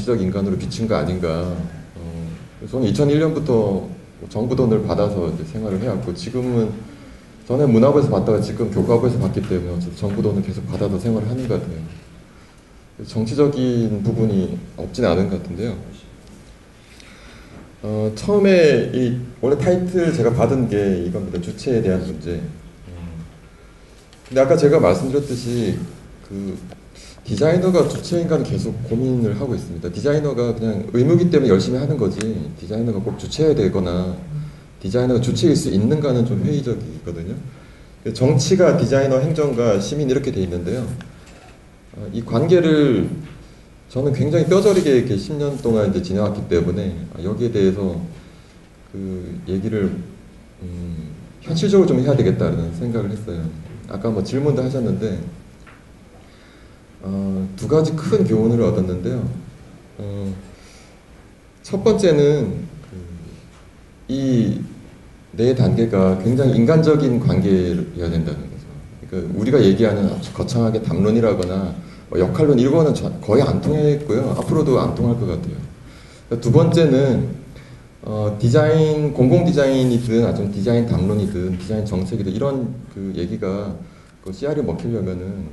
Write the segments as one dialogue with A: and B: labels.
A: 정치적 인간으로 비춘 거 아닌가. 저는 2001년부터 정부 돈을 받아서 이제 생활을 해왔고, 지금은 전에 문화부에서 받다가 지금 교과부에서 받기 때문에 정부 돈을 계속 받아서 생활을 하는 것 같아요. 정치적인 부분이 없진 않은 것 같은데요. 처음에 원래 타이틀 제가 받은 게 이겁니다. 주체에 대한 문제. 근데 아까 제가 말씀드렸듯이 그 디자이너가 주체인가는 계속 고민을 하고 있습니다. 디자이너가 그냥 의무기 때문에 열심히 하는 거지, 디자이너가 꼭 주체해야 되거나 디자이너가 주체일 수 있는가는 좀 회의적이거든요. 정치가 디자이너, 행정가, 시민 이렇게 돼 있는데요. 이 관계를 저는 굉장히 뼈저리게 이렇게 10년 동안 이제 지내왔기 때문에 여기에 대해서 그 얘기를 현실적으로 좀 해야 되겠다는 생각을 했어요. 아까 뭐 질문도 하셨는데 두 가지 큰 교훈을 얻었는데요. 첫 번째는 이 네 단계가 굉장히 인간적인 관계여야 된다는 거죠. 그러니까 우리가 얘기하는 아주 거창하게 담론이라거나 역할론 이거는 거의 안 통했고요. 앞으로도 안 통할 것 같아요. 두 번째는 디자인, 공공 디자인이든 아니면 디자인 담론이든 디자인 정책이든 이런 그 얘기가 그 CR에 먹히려면은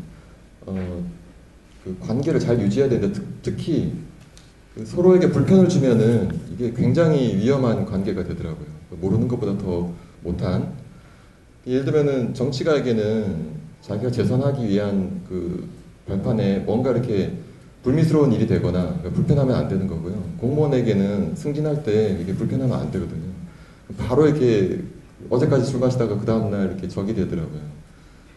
A: 그 관계를 잘 유지해야 되는데 특히 그 서로에게 불편을 주면은 이게 굉장히 위험한 관계가 되더라고요. 모르는 것보다 더 못한. 예를 들면은 정치가에게는 자기가 재선하기 위한 그 발판에 뭔가 이렇게 불미스러운 일이 되거나 불편하면 안 되는 거고요. 공무원에게는 승진할 때 이게 불편하면 안 되거든요. 바로 이렇게 어제까지 술 마시다가 그 다음날 이렇게 적이 되더라고요.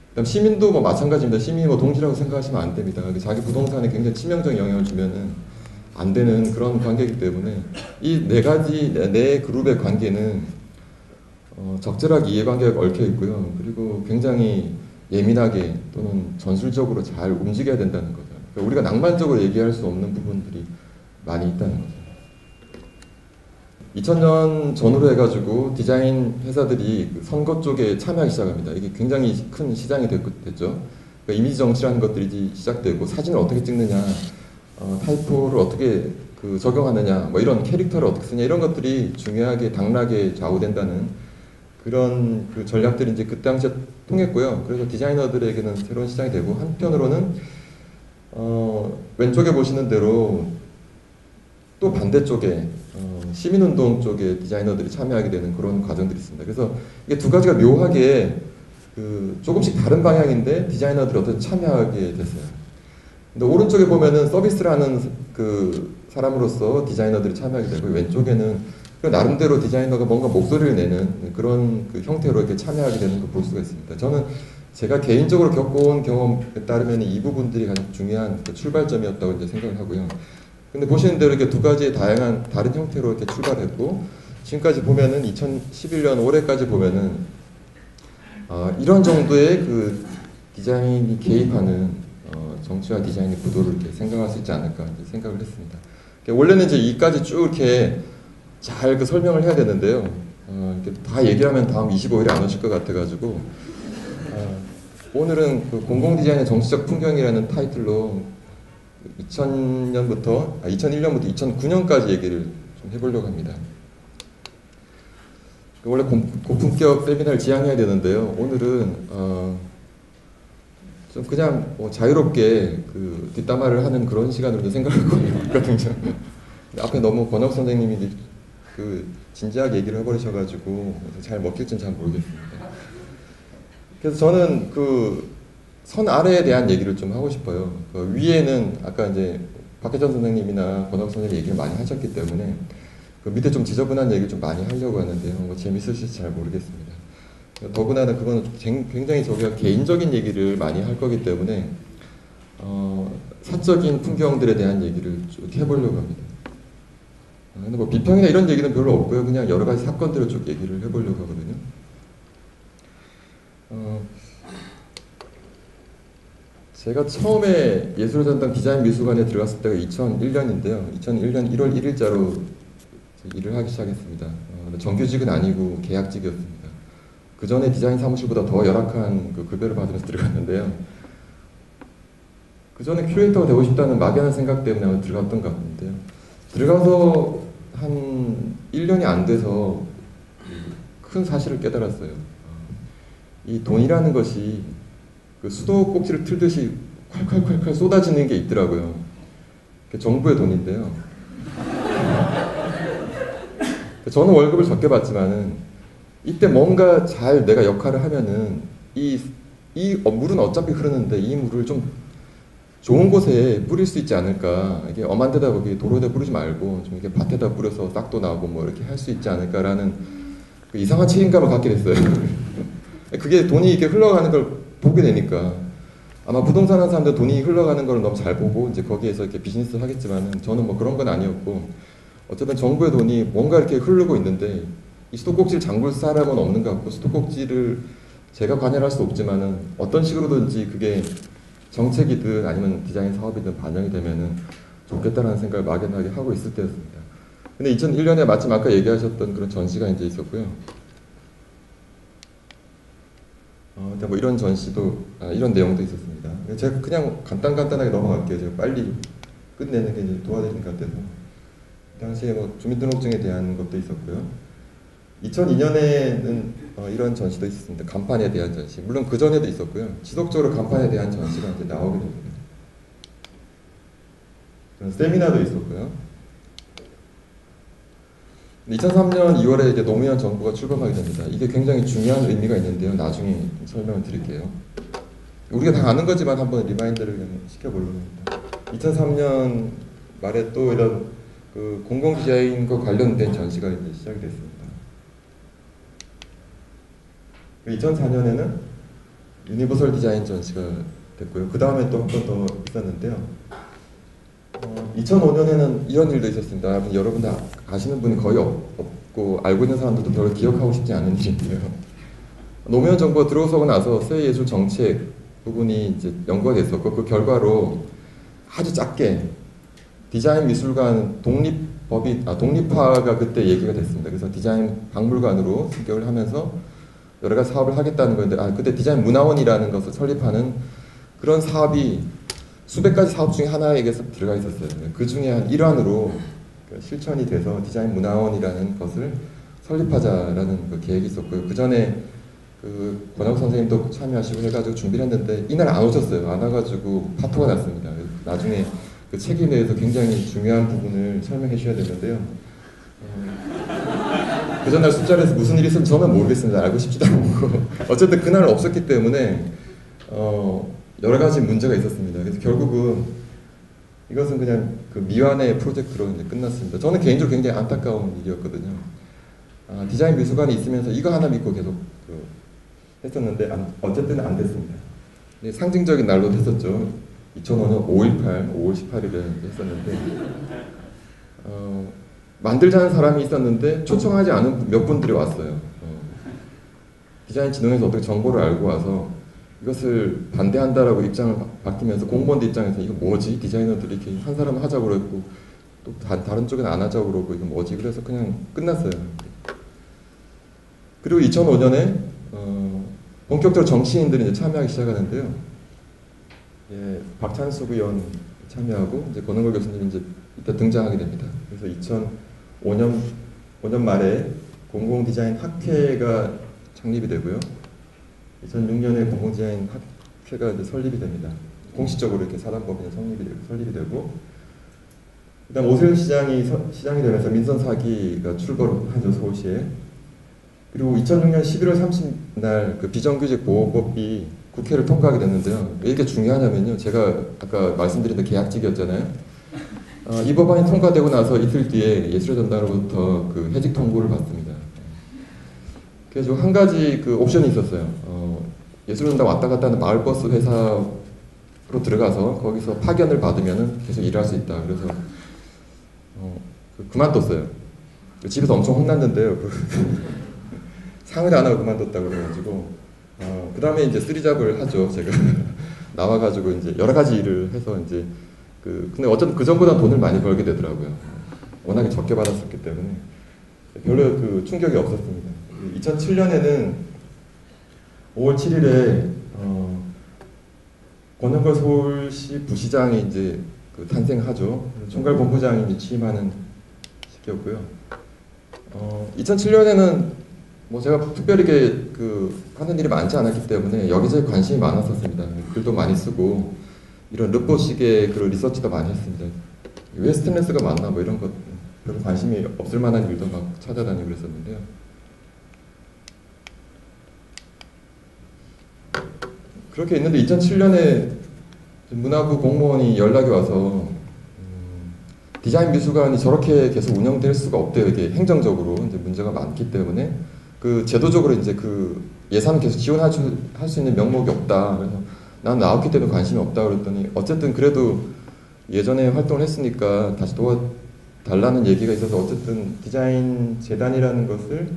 A: 그다음 시민도 뭐 마찬가지입니다. 시민이 뭐 동지라고 생각하시면 안 됩니다. 자기 부동산에 굉장히 치명적인 영향을 주면은 안 되는 그런 관계이기 때문에 이 네 가지, 네 그룹의 관계는 적절하게 이해관계가 얽혀 있고요. 그리고 굉장히 예민하게 또는 전술적으로 잘 움직여야 된다는 거죠. 그러니까 우리가 낭만적으로 얘기할 수 없는 부분들이 많이 있다는 거죠. 2000년 전후로 해가지고 디자인 회사들이 선거 쪽에 참여하기 시작합니다. 이게 굉장히 큰 시장이 됐죠. 그러니까 이미지 정치라는 것들이 시작되고 사진을 어떻게 찍느냐, 타이포를 어떻게 그 적용하느냐, 뭐 이런 캐릭터를 어떻게 쓰냐 이런 것들이 중요하게 당락에 좌우된다는 그런 그 전략들이 이제 그 당시에 통했고요. 그래서 디자이너들에게는 새로운 시장이 되고 한편으로는 왼쪽에 보시는 대로 또 반대쪽에 시민운동 쪽에 디자이너들이 참여하게 되는 그런 과정들이 있습니다. 그래서 이게 두 가지가 묘하게 그 조금씩 다른 방향인데 디자이너들이 어떻게 참여하게 됐어요. 근데 오른쪽에 보면은 서비스를 하는 그 사람으로서 디자이너들이 참여하게 되고 왼쪽에는 그 나름대로 디자이너가 뭔가 목소리를 내는 그런 그 형태로 이렇게 참여하게 되는 걸 볼 수가 있습니다. 저는 제가 개인적으로 겪어온 경험에 따르면 이 부분들이 가장 중요한 그 출발점이었다고 이제 생각을 하고요. 근데 보시는 대로 이렇게 두 가지의 다양한 다른 형태로 이렇게 출발했고 지금까지 보면은 2011년 올해까지 보면은 이런 정도의 그 디자인이 개입하는 정치와 디자인의 구도를 이렇게 생각할 수 있지 않을까 이제 생각을 했습니다. 원래는 이제 이까지 쭉 이렇게 잘 그 설명을 해야 되는데요. 이렇게 다 얘기하면 다음 25일에 안 오실 것 같아가지고 오늘은 그 공공 디자인의 정치적 풍경이라는 타이틀로 2001년부터 2009년까지 얘기를 좀 해보려고 합니다. 원래 고품격 세미나를 지향해야 되는데요. 오늘은 좀 그냥 뭐 자유롭게 그 뒷담화를 하는 그런 시간으로 생각하고 있거든요. 앞에 너무 권혁 선생님이 그 진지하게 얘기를 해버리셔가지고 잘 먹힐지는 잘 모르겠습니다. 그래서 저는 그 선 아래에 대한 얘기를 좀 하고 싶어요. 그 위에는 아까 이제 박혜전 선생님이나 권혁 선생님이 얘기를 많이 하셨기 때문에 그 밑에 좀 지저분한 얘기를 좀 많이 하려고 하는데요. 뭐 재밌으실지 잘 모르겠습니다. 더구나 그거는 굉장히 저희가 개인적인 얘기를 많이 할 거기 때문에 사적인 풍경들에 대한 얘기를 쭉 해보려고 합니다. 근데 뭐 비평이나 이런 얘기는 별로 없고요. 그냥 여러 가지 사건들을 쭉 얘기를 해보려고 하거든요. 제가 처음에 예술전당 디자인 미술관에 들어갔을 때가 2001년인데요. 2001년 1월 1일자로 일을 하기 시작했습니다. 정규직은 아니고 계약직이었습니다. 그 전에 디자인 사무실보다 더 열악한 그 급여를 받으면서 들어갔는데요. 그 전에 큐레이터가 되고 싶다는 막연한 생각 때문에 아마 들어갔던 것 같은데요. 들어가서 한 1년이 안 돼서 큰 사실을 깨달았어요. 이 돈이라는 것이 그 수도꼭지를 틀듯이 콸콸콸콸 쏟아지는 게 있더라고요. 정부의 돈인데요. 저는 월급을 적게 받지만은 이때 뭔가 잘 내가 역할을 하면은 이 물은 어차피 흐르는데 이 물을 좀 좋은 곳에 뿌릴 수 있지 않을까. 이게 엄한 데다 거기 도로에다 뿌리지 말고 좀 이렇게 밭에다 뿌려서 싹도 나고 뭐 이렇게 할 수 있지 않을까라는 그 이상한 책임감을 갖게 됐어요. 그게 돈이 이렇게 흘러가는 걸 보게 되니까 아마 부동산 하는 사람들 돈이 흘러가는 걸 너무 잘 보고 이제 거기에서 이렇게 비즈니스를 하겠지만은 저는 뭐 그런 건 아니었고 어쨌든 정부의 돈이 뭔가 이렇게 흐르고 있는데 이 수도꼭지를 잠글 사람은 없는 것 같고 수도꼭지를 제가 관여할 수 없지만은 어떤 식으로든지 그게 정책이든 아니면 디자인 사업이든 반영이 되면은 좋겠다라는 생각을 막연하게 하고 있을 때였습니다. 근데 2001년에 마침 아까 얘기하셨던 그런 전시가 이제 있었고요. 뭐 이런 전시도, 이런 내용도 있었습니다. 제가 그냥 간단하게 넘어갈게요. 제가 빨리 끝내는 게 이제 도와드리는 것 같아서. 당시에 뭐 주민등록증에 대한 것도 있었고요. 2002년에는 이런 전시도 있었습니다. 간판에 대한 전시. 물론 그 전에도 있었고요. 지속적으로 간판에 대한 전시가 이제 나오게 됩니다. 세미나도 있었고요. 2003년 2월에 이제 노무현 정부가 출범하게 됩니다. 이게 굉장히 중요한 의미가 있는데요. 나중에 설명을 드릴게요. 우리가 다 아는 거지만 한번 리마인드를 시켜보려고 합니다. 2003년 말에 또 이런 그 공공 디자인과 관련된 전시가 이제 시작이 됐습니다. 2004년에는 유니버설 디자인 전시가 됐고요. 그 다음에 또 한 번 더 있었는데요. 2005년에는 이런 일도 있었습니다. 여러분들 아시는 분이 거의 없고 알고 있는 사람들도 별로 기억하고 싶지 않은 일인데요. 노무현 정부가 들어서고 나서 세예술 정책 부분이 이제 연구가 됐었고 그 결과로 아주 작게 디자인 미술관 독립화가 그때 얘기가 됐습니다. 그래서 디자인 박물관으로 승격을 하면서 여러 가지 사업을 하겠다는 건데 그때 디자인 문화원이라는 것을 설립하는 그런 사업이 수백 가지 사업 중에 하나에 들어가 있었어요. 그 중에 한 일환으로 실천이 돼서 디자인 문화원이라는 것을 설립하자라는 그 계획이 있었고요. 그 전에 그 권혁 선생님도 참여하시고 해가지고 준비를 했는데 이날 안 오셨어요. 안 와가지고 파토가 났습니다. 나중에 그 책임에 대해서 굉장히 중요한 부분을 설명해 주셔야 되는데요. 그 전날 술자리에서 무슨 일이 있었는지 저는 모르겠습니다. 알고 싶지도 않고 어쨌든 그날 없었기 때문에 여러 가지 문제가 있었습니다. 그래서 결국은 이것은 그냥 그 미완의 프로젝트로 이제 끝났습니다. 저는 개인적으로 굉장히 안타까운 일이었거든요. 디자인 미술관이 있으면서 이거 하나 믿고 계속 했었는데 어쨌든 안 됐습니다. 상징적인 날로 됐었죠. 2005년 5.18 18일에 했었는데 만들자는 사람이 있었는데 초청하지 않은 몇 분들이 왔어요. 디자인 진흥에서 어떻게 정보를 알고 와서 이것을 반대한다라고 입장을 바뀌면서 공무원들 입장에서 이거 뭐지? 디자이너들이 이렇게 한 사람은 하자고 그러고 또 다른 쪽은 안 하자고 그러고 이거 뭐지? 그래서 그냥 끝났어요. 그리고 2005년에 본격적으로 정치인들이 이제 참여하기 시작하는데요. 예, 박찬숙 의원 참여하고 이제 권은걸 교수님이 이제 이때 등장하게 됩니다. 그래서 2005년 말에 공공 디자인 학회가 창립이 되고요. 2006년에 공공 디자인 학회가 이제 설립이 됩니다. 공식적으로 이렇게 사단법인이 설립이 되고, 그다음 오세훈 시장이 되면서 민선 사기가 출범하죠, 서울시에. 그리고 2006년 11월 30날 그 비정규직 보호법이 국회를 통과하게 됐는데요. 왜 이렇게 중요하냐면요. 제가 아까 말씀드린 데 계약직이었잖아요. 이 법안이 통과되고 나서 이틀 뒤에 예술의 전당으로부터 그 해직 통보를 받습니다. 그래서 한 가지 그 옵션이 있었어요. 예술의 전당 왔다 갔다 하는 마을버스 회사로 들어가서 거기서 파견을 받으면 계속 일할 수 있다. 그래서 그만뒀어요. 집에서 엄청 혼났는데요. 상을 안 하고 그만뒀다고 그래가지고 그 다음에 이제 쓰리잡을 하죠. 제가 나와가지고 이제 여러 가지 일을 해서 이제 근데 어쨌든 그 전보다 돈을 많이 벌게 되더라고요. 워낙에 적게 받았었기 때문에 별로 그 충격이 없었습니다. 2007년에는 5월 7일에 권영걸 서울시 부시장이 이제 그 탄생하죠. 총괄본부장이 이제 취임하는 시기였고요. 2007년에는 뭐 제가 특별히 그 하는 일이 많지 않았기 때문에 여기저기 관심이 많았었습니다. 글도 많이 쓰고 이런 르포식의 그런 리서치도 많이 했습니다. 왜 스테인리스가 많나 뭐 이런 것 별로 관심이 없을 만한 일도 막 찾아다니고 그랬었는데요. 그렇게 있는데 2007년에 문화부 공무원이 연락이 와서 디자인 미술관이 저렇게 계속 운영될 수가 없대요. 이게 행정적으로 이제 문제가 많기 때문에 그 제도적으로 이제 그 예산 계속 지원할 수 있는 명목이 없다. 그래서 난 나왔기 때문에 관심이 없다 그랬더니 어쨌든 그래도 예전에 활동을 했으니까 다시 도와달라는 얘기가 있어서 어쨌든 디자인 재단이라는 것을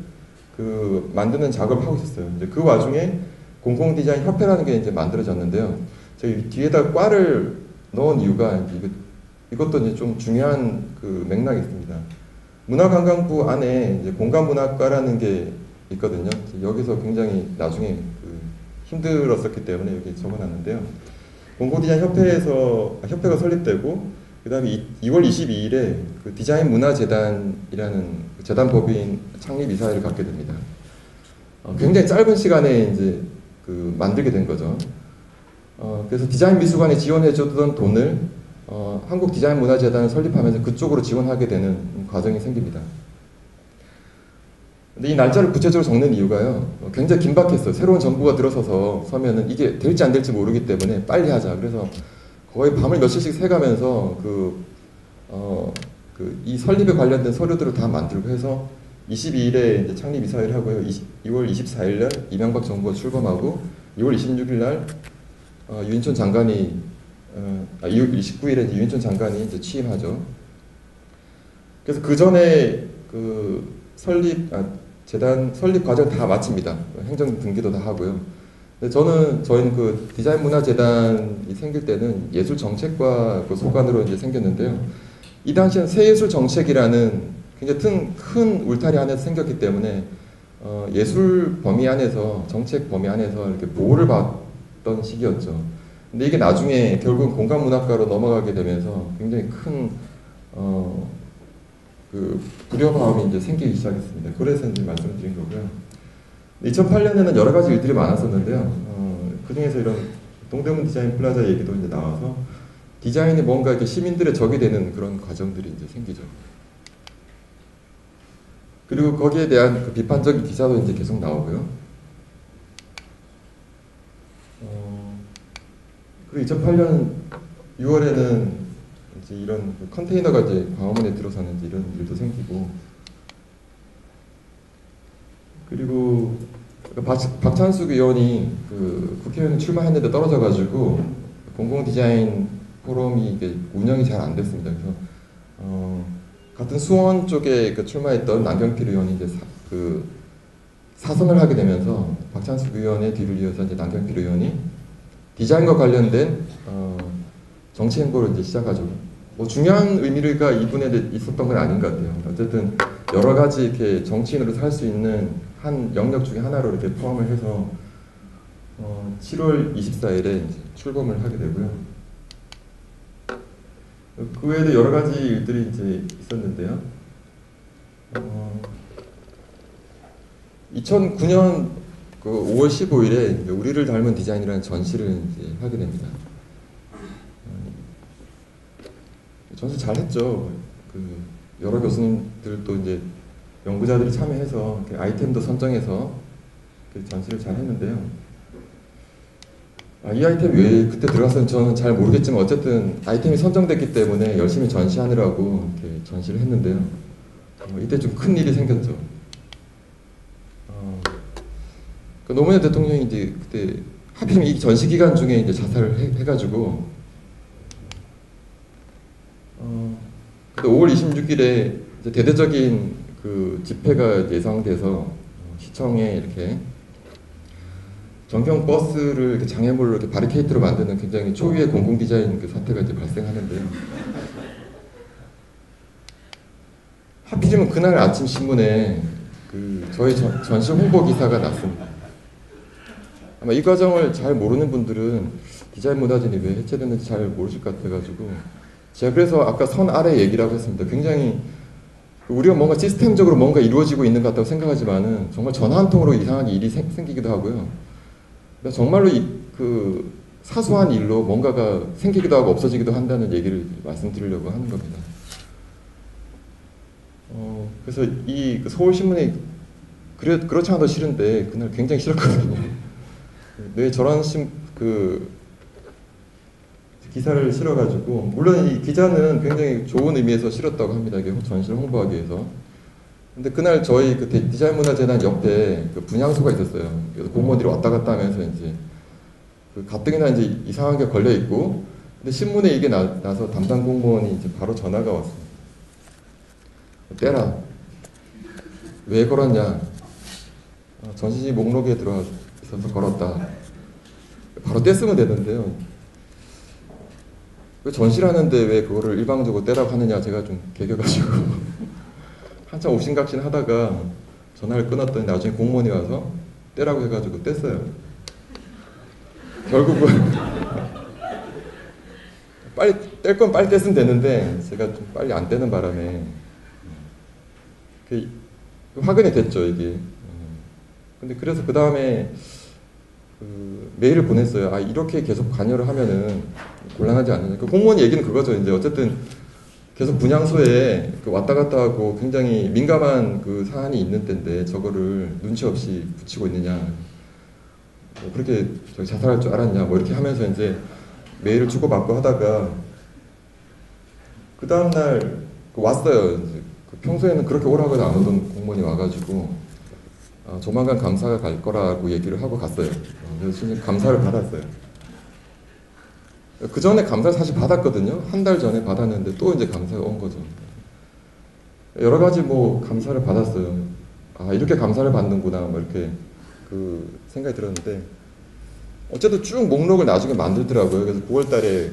A: 그 만드는 작업을 하고 있었어요. 이제 그 와중에 공공 디자인 협회라는 게 이제 만들어졌는데요. 저희 뒤에다 과를 넣은 이유가 이것도 이제 좀 중요한 그 맥락이 있습니다. 문화관광부 안에 이제 공간문화과라는 게 있거든요. 여기서 굉장히 나중에 그 힘들었었기 때문에 여기 적어놨는데요. 공공디자인 협회가 설립되고 그 다음에 2월 22일에 그 디자인 문화재단이라는 재단법인 창립 이사회를 갖게 됩니다. 굉장히 짧은 시간에 이제 그 만들게 된 거죠. 그래서 디자인 미술관에 지원해주던 돈을 한국디자인문화재단을 설립하면서 그쪽으로 지원하게 되는 과정이 생깁니다. 근데 이 날짜를 구체적으로 적는 이유가요. 굉장히 긴박했어요. 새로운 정부가 서면은 이게 될지 안 될지 모르기 때문에 빨리 하자. 그래서 거의 밤을 며칠씩 새가면서 이 설립에 관련된 서류들을 다 만들고 해서 22일에 이제 창립 이사회를 하고요. 2월 24일 날 이명박 정부가 출범하고 2월 26일 날 유인촌 장관이 2월 29일에 유인촌 장관이 이제 취임하죠. 그래서 그 전에 그 재단 설립 과정 다 마칩니다. 행정 등기도 다 하고요. 근데 저희는 그 디자인 문화 재단이 생길 때는 예술 정책과 그 소관으로 이제 생겼는데요. 이 당시에는 새예술 정책이라는 굉장히 큰 울타리 안에서 생겼기 때문에 예술 범위 안에서 정책 범위 안에서 이렇게 보호를 받던 시기였죠. 근데 이게 나중에 결국은 공간문학과로 넘어가게 되면서 굉장히 큰 그 불협화음이 이제 생기기 시작했습니다. 그래서 이제 말씀드린 거고요. 2008년에는 여러 가지 일들이 많았었는데요. 그 중에서 이런 동대문 디자인 플라자 얘기도 이제 나와서 디자인이 뭔가 이렇게 시민들의 적이 되는 그런 과정들이 이제 생기죠. 그리고 거기에 대한 그 비판적인 기사도 이제 계속 나오고요. 그리고 2008년 6월에는 이제 이런 컨테이너가 이제 광화문에 들어서는 이런 일도 생기고, 그리고 박찬숙 의원이 그 국회의원 출마했는데 떨어져가지고 공공 디자인 포럼이 이게 운영이 잘 안 됐습니다. 그래서 같은 수원 쪽에 그 출마했던 남경필 의원이 이제 사선을 하게 되면서 박찬숙 의원의 뒤를 이어서 이제 남경필 의원이 디자인과 관련된 정치 행보를 이제 시작하죠. 뭐 중요한 의미가 이분에 있었던 건 아닌 것 같아요. 어쨌든 여러 가지 이렇게 정치인으로서 할 수 있는 한 영역 중에 하나로 이렇게 포함을 해서 7월 24일에 이제 출범을 하게 되고요. 그 외에도 여러 가지 일들이 이제 있었는데요. 2009년 그 5월 15일에 우리를 닮은 디자인이라는 전시를 이제 하게 됩니다. 전시 잘했죠. 그 여러 교수님들도 이제 연구자들이 참여해서 아이템도 선정해서 그 전시를 잘 했는데요. 이 아이템이 왜 그때 들어갔었는지 저는 잘 모르겠지만 어쨌든 아이템이 선정됐기 때문에 열심히 전시하느라고 이렇게 전시를 했는데요. 이때 좀 큰 일이 생겼죠. 그 노무현 대통령이 이제 그때 하필이면 이 전시 기간 중에 이제 자살을 해가지고 그때 5월 26일에 이제 대대적인 그 집회가 예상돼서 시청에 이렇게 전경 버스를 이렇게 장애물로 이렇게 바리케이트로 만드는 굉장히 초유의 공공 디자인 그 사태가 이제 발생하는데요. 하필이면 그날 아침 신문에 그 저희 전시 홍보 기사가 났습니다. 아마 이 과정을 잘 모르는 분들은 디자인 문화진이 왜 해체됐는지 잘 모르실 것 같아가지고 제가 그래서 아까 선 아래 얘기라고 했습니다. 굉장히 우리가 뭔가 시스템적으로 뭔가 이루어지고 있는 것 같다고 생각하지만은 정말 전화 한 통으로 이상하게 일이 생기기도 하고요. 그러니까 정말로 그 사소한 일로 뭔가가 생기기도 하고 없어지기도 한다는 얘기를 말씀드리려고 하는 겁니다. 그래서 그 서울신문이 그렇지 않아도 싫은데 그날 굉장히 싫었거든요. 왜 저런 기사를 실어가지고, 물론 이 기자는 굉장히 좋은 의미에서 실었다고 합니다. 이게 전시를 홍보하기 위해서. 근데 그날 저희 그 디자인문화재단 옆에 그 분향소가 있었어요. 그래서 공무원들이 왔다 갔다 하면서 이제 그 가뜩이나 이제 이상한 게 걸려 있고, 근데 신문에 이게 나서 담당 공무원이 이제 바로 전화가 왔습니다. 떼라. 왜 걸었냐? 전시지 목록에 들어와 있어서 걸었다. 바로 뗐으면 되는데요. 왜 전시를 하는데 왜 그거를 일방적으로 떼라고 하느냐, 제가 좀 개겨가지고 한참 옥신각신 하다가 전화를 끊었더니 나중에 공무원이 와서 떼라고 해가지고 뗐어요. 결국은 빨리 뗄 건 빨리 뗐으면 되는데 제가 좀 빨리 안 떼는 바람에 화근이 됐죠, 이게. 근데 그래서 그 다음에 메일을 보냈어요. 아, 이렇게 계속 관여를 하면은 곤란하지 않느냐. 그 공무원 얘기는 그거죠. 이제 어쨌든 계속 분향소에 왔다 갔다 하고 굉장히 민감한 그 사안이 있는 때인데 저거를 눈치 없이 붙이고 있느냐. 뭐 그렇게 자살할 줄 알았냐. 뭐 이렇게 하면서 이제 메일을 주고받고 하다가 그 다음날 왔어요. 이제 평소에는 그렇게 오라고 해도 안 오던 공무원이 와가지고 조만간 감사가 갈 거라고 얘기를 하고 갔어요. 그래서 진짜 감사를 받았어요. 그 전에 감사를 사실 받았거든요. 한 달 전에 받았는데 또 이제 감사가 온 거죠. 여러 가지 뭐 감사를 받았어요. 아, 이렇게 감사를 받는구나, 뭐 이렇게 그 생각이 들었는데, 어쨌든 쭉 목록을 나중에 만들더라고요. 그래서 9월 달에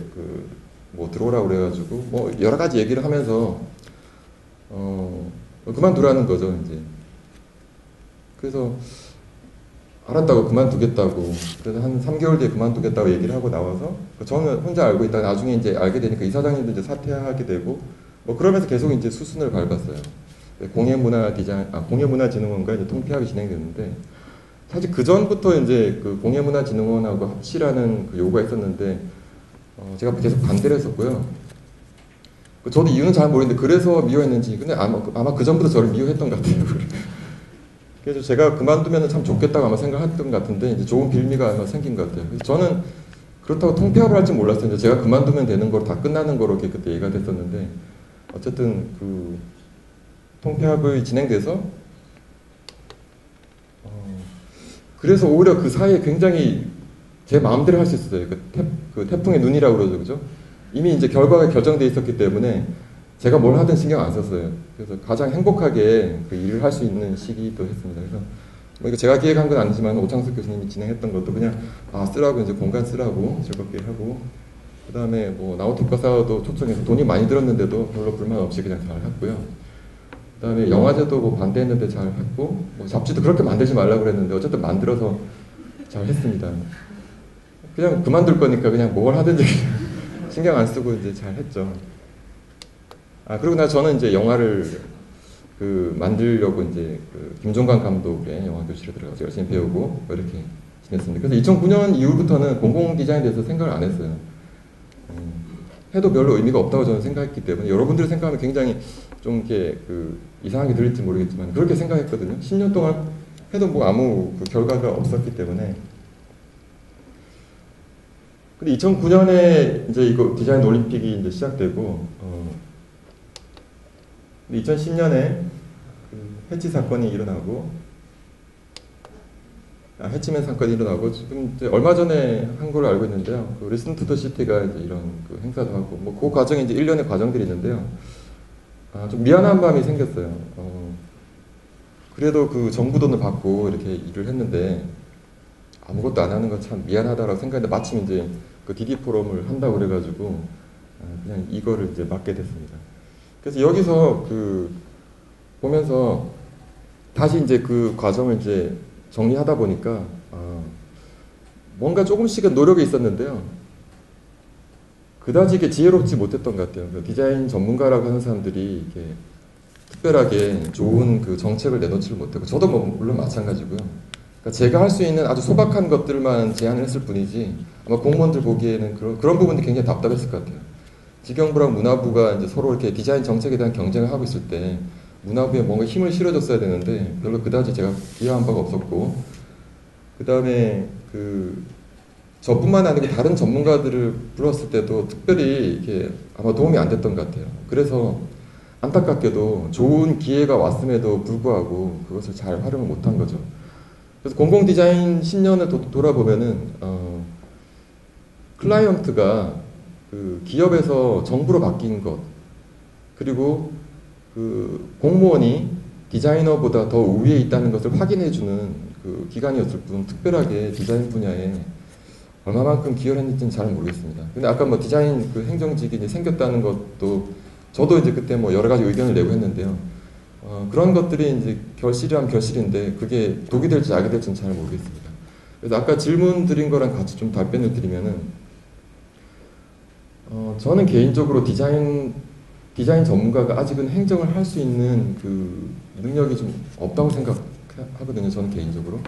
A: 뭐 들어오라고 그래가지고 뭐 여러 가지 얘기를 하면서 그만두라는 거죠, 이제. 그래서 알았다고 그만두겠다고. 그래서 한 3개월 뒤에 그만두겠다고 얘기를 하고 나와서 저는 혼자 알고 있다가 나중에 이제 알게 되니까 이사장님도 이제 사퇴하게 되고 뭐 그러면서 계속 이제 수순을 밟았어요. 공예문화진흥원과 이제 통폐합이 진행됐는데, 사실 그 전부터 이제 그 공예문화진흥원하고 합치라는 그 요구가 있었는데 제가 계속 반대를 했었고요. 저도 이유는 잘 모르겠는데 그래서 미워했는지, 근데 아마 그 전부터 저를 미워했던 것 같아요. 그래서 제가 그만두면 참 좋겠다고 아마 생각했던 것 같은데 이제 좋은 빌미가 아마 생긴 것 같아요. 그래서 저는 그렇다고 통폐합을 할 줄 몰랐어요. 이제 제가 그만두면 되는 거로 다 끝나는 거로 그때 얘기가 됐었는데, 어쨌든 그 통폐합이 진행돼서 그래서 오히려 그 사이에 굉장히 제 마음대로 할 수 있었어요. 그 태풍의 눈이라고 그러죠, 그죠? 이미 이제 결과가 결정돼 있었기 때문에 제가 뭘 하든 신경 안 썼어요. 그래서 가장 행복하게 그 일을 할 수 있는 시기도 했습니다. 그래서 뭐 이거 제가 기획한 건 아니지만 오창석 교수님이 진행했던 것도 그냥 쓰라고, 이제 공간 쓰라고 즐겁게 하고, 그 다음에 뭐 나우특과사도 초청해서 돈이 많이 들었는데도 별로 불만 없이 그냥 잘 했고요. 그 다음에 영화제도 뭐 반대했는데 잘 했고, 뭐 잡지도 그렇게 만들지 말라고 그랬는데 어쨌든 만들어서 잘 했습니다. 그냥 그만둘 거니까 그냥 뭘 하든지 신경 안 쓰고 이제 잘 했죠. 그리고 저는 이제 영화를 만들려고 이제 김종관 감독의 영화 교실에 들어가서 열심히 배우고 뭐 이렇게 지냈습니다. 그래서 2009년 이후부터는 공공 디자인에 대해서 생각을 안 했어요. 해도 별로 의미가 없다고 저는 생각했기 때문에, 여러분들이 생각하면 굉장히 좀 이렇게 이상하게 들릴지 모르겠지만 그렇게 생각했거든요. 10년 동안 해도 뭐 아무 결과가 없었기 때문에. 근데 2009년에 이제 이거 디자인 올림픽이 이제 시작되고, 2010년에 해치 사건이 일어나고, 해치맨 사건이 일어나고, 지금 이제 얼마 전에 한 걸로 알고 있는데요. 리슨 투 더 시티가 이제 이런 행사도 하고, 뭐 그 과정에 이제 일련의 과정들이 있는데요. 좀 미안한 마음이 생겼어요. 그래도 그 정부 돈을 받고 이렇게 일을 했는데 아무것도 안 하는 건 참 미안하다라고 생각했는데, 마침 이제 그 디디 포럼을 한다고 그래가지고 그냥 이거를 이제 맡게 됐습니다. 그래서 여기서 보면서 다시 이제 그 과정을 이제 정리하다 보니까 뭔가 조금씩은 노력이 있었는데요. 그다지 이렇게 지혜롭지 못했던 것 같아요. 그 디자인 전문가라고 하는 사람들이 이렇게 특별하게 좋은 그 정책을 내놓지를 못하고, 저도 뭐 물론 마찬가지고요. 그러니까 제가 할 수 있는 아주 소박한 것들만 제안을 했을 뿐이지, 아마 공무원들 보기에는 그런 부분들이 굉장히 답답했을 것 같아요. 지경부랑 문화부가 이제 서로 이렇게 디자인 정책에 대한 경쟁을 하고 있을 때 문화부에 뭔가 힘을 실어줬어야 되는데 별로 그다지 제가 기여한 바가 없었고, 그 다음에 저뿐만 아니고 다른 전문가들을 불렀을 때도 특별히 이렇게 아마 도움이 안 됐던 것 같아요. 그래서 안타깝게도 좋은 기회가 왔음에도 불구하고 그것을 잘 활용을 못한 거죠. 그래서 공공 디자인 10년을 돌아보면은 클라이언트가 그 기업에서 정부로 바뀐 것, 그리고 그 공무원이 디자이너보다 더 우위에 있다는 것을 확인해주는 그 기간이었을 뿐, 특별하게 디자인 분야에 얼마만큼 기여를 했는지는 잘 모르겠습니다. 근데 아까 뭐 디자인 그 행정직이 이제 생겼다는 것도 저도 이제 그때 뭐 여러 가지 의견을 내고 했는데요. 그런 것들이 이제 결실이라면 결실인데 그게 독이 될지 악이 될지는 잘 모르겠습니다. 그래서 아까 질문 드린 거랑 같이 좀 답변을 드리면은, 저는 개인적으로 디자인 전문가가 아직은 행정을 할 수 있는 그 능력이 좀 없다고 생각하거든요. 저는 개인적으로.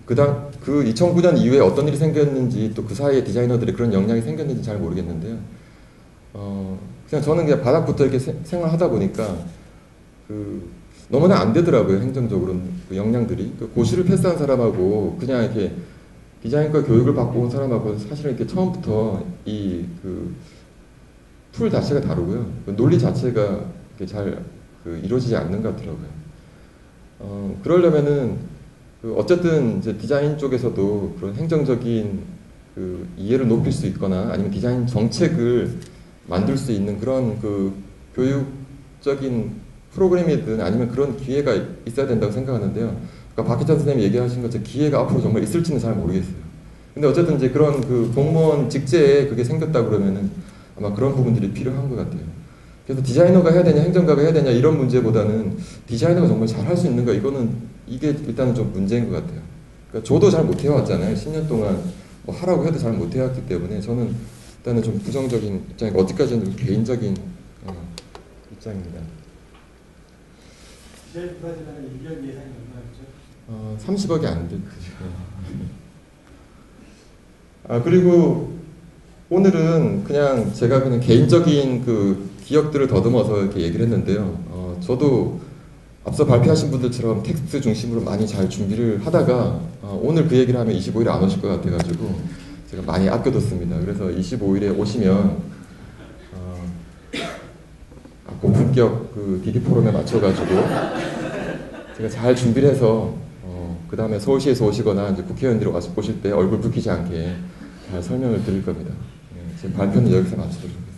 A: 그 2009년 이후에 어떤 일이 생겼는지, 또 그 사이에 디자이너들이 그런 역량이 생겼는지 잘 모르겠는데요. 그냥 저는 그냥 바닥부터 이렇게 생활하다 보니까 너무나 안 되더라고요. 행정적으로 그 역량들이. 고시를 패스한 사람하고 그냥 이렇게 디자인과 교육을 받고 온 사람하고 사실은 이렇게 처음부터 풀 자체가 다르고요. 논리 자체가 이렇게 잘 이루어지지 않는 것 같더라고요. 그러려면은 어쨌든 이제 디자인 쪽에서도 그런 행정적인 이해를 높일 수 있거나 아니면 디자인 정책을 만들 수 있는 그런 교육적인 프로그램이든 아니면 그런 기회가 있어야 된다고 생각하는데요. 그러니까 박희찬 선생님이 얘기하신 것처럼 기회가 앞으로 정말 있을지는 잘 모르겠어요. 근데 어쨌든 이제 그런 공무원 직제에 그게 생겼다 그러면은 아마 그런 부분들이 필요한 것 같아요. 그래서 디자이너가 해야 되냐 행정가가 해야 되냐 이런 문제보다는 디자이너가 정말 잘 할 수 있는가, 이게 일단은 좀 문제인 것 같아요. 그러니까 저도 잘 못해왔잖아요. 10년 동안 뭐 하라고 해도 잘 못해왔기 때문에 저는 일단은 좀 부정적인 입장이고, 어디까지는 좀 개인적인 입장입니다.
B: 디자인 프라이즈는 1년 예산이 얼마였죠?
A: 30억이 안 됐죠. 그리고 오늘은 그냥 제가 그냥 개인적인 기억들을 더듬어서 이렇게 얘기를 했는데요. 저도 앞서 발표하신 분들처럼 텍스트 중심으로 많이 잘 준비를 하다가 오늘 그 얘기를 하면 25일에 안 오실 것 같아가지고 제가 많이 아껴뒀습니다. 그래서 25일에 오시면 고품격 DD 포럼에 맞춰가지고 제가 잘 준비를 해서 그 다음에 서울시에서 오시거나 이제 국회의원들이 와서 보실 때 얼굴 붉히지 않게 잘 설명을 드릴 겁니다. 제 발표는 여기서 마치도록 하겠습니다.